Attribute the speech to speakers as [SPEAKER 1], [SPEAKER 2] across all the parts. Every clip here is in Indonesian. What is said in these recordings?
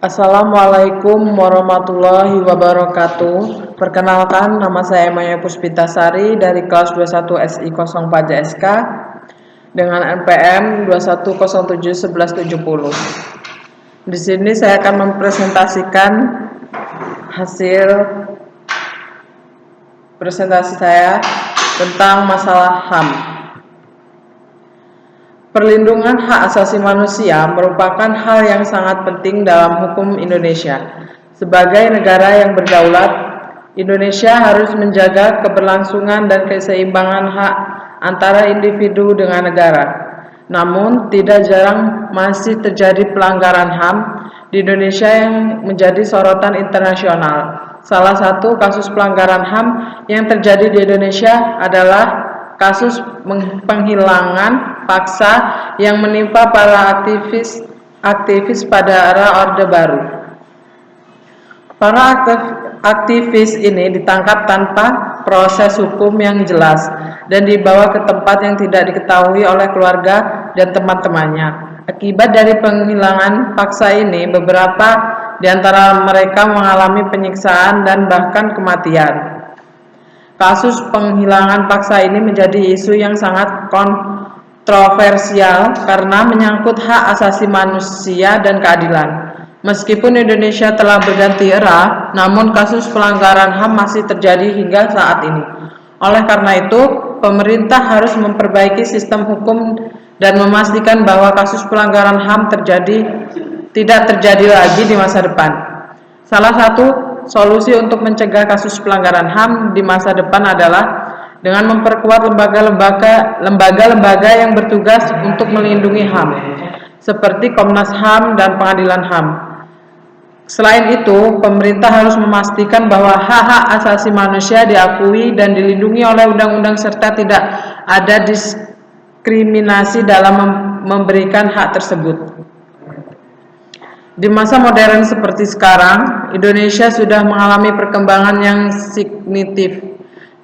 [SPEAKER 1] Assalamualaikum warahmatullahi wabarakatuh. Perkenalkan, nama saya Maya Puspitasari dari kelas 21 SI 04 JSK dengan NPM 21071170. Di sini saya akan mempresentasikan hasil presentasi saya tentang masalah HAM. Perlindungan hak asasi manusia merupakan hal yang sangat penting dalam hukum Indonesia. Sebagai negara yang berdaulat, Indonesia harus menjaga keberlangsungan dan keseimbangan hak antara individu dengan negara. Namun, tidak jarang masih terjadi pelanggaran HAM di Indonesia yang menjadi sorotan internasional. Salah satu kasus pelanggaran HAM yang terjadi di Indonesia adalah kasus penghilangan paksa yang menimpa para aktivis pada era Orde Baru. Para aktivis ini ditangkap tanpa proses hukum yang jelas dan dibawa ke tempat yang tidak diketahui oleh keluarga dan teman-temannya. Akibat dari penghilangan paksa ini, beberapa di antara mereka mengalami penyiksaan dan bahkan kematian. Kasus penghilangan paksa ini menjadi isu yang sangat kontroversial karena menyangkut hak asasi manusia dan keadilan. Meskipun Indonesia telah berganti era, namun kasus pelanggaran HAM masih terjadi hingga saat ini. Oleh karena itu, pemerintah harus memperbaiki sistem hukum dan memastikan bahwa kasus pelanggaran HAM tidak terjadi lagi di masa depan. Salah satu solusi untuk mencegah kasus pelanggaran HAM di masa depan adalah dengan memperkuat lembaga-lembaga yang bertugas untuk melindungi HAM, seperti Komnas HAM dan Pengadilan HAM. Selain itu, pemerintah harus memastikan bahwa hak-hak asasi manusia diakui dan dilindungi oleh undang-undang serta tidak ada diskriminasi dalam memberikan hak tersebut. Di masa modern seperti sekarang, Indonesia sudah mengalami perkembangan yang signifikan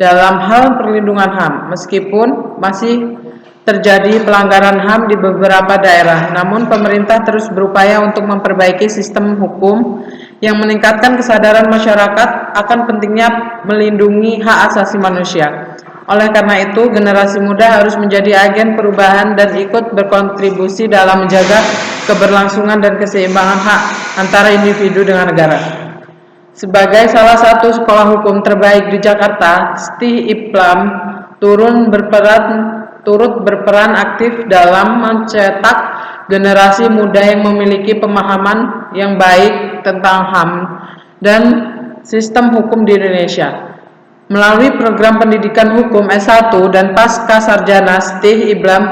[SPEAKER 1] dalam hal perlindungan HAM. Meskipun masih terjadi pelanggaran HAM di beberapa daerah, namun pemerintah terus berupaya untuk memperbaiki sistem hukum yang meningkatkan kesadaran masyarakat akan pentingnya melindungi hak asasi manusia. Oleh karena itu, generasi muda harus menjadi agen perubahan dan ikut berkontribusi dalam menjaga keberlangsungan dan keseimbangan hak antara individu dengan negara. Sebagai salah satu sekolah hukum terbaik di Jakarta, STI IPLAM turut berperan aktif dalam mencetak generasi muda yang memiliki pemahaman yang baik tentang HAM dan sistem hukum di Indonesia. Melalui program pendidikan hukum S1 dan pasca sarjana, STI IPLAM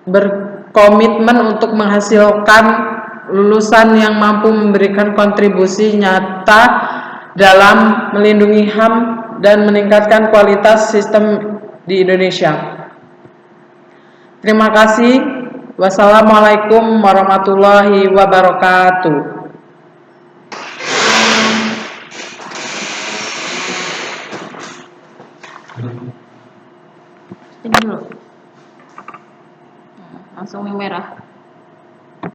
[SPEAKER 1] berkomitmen untuk menghasilkan lulusan yang mampu memberikan kontribusi nyata dalam melindungi HAM dan meningkatkan kualitas sistem di Indonesia. Terima kasih. Wassalamualaikum warahmatullahi wabarakatuh.
[SPEAKER 2] Ini dulu. Langsung yang merah.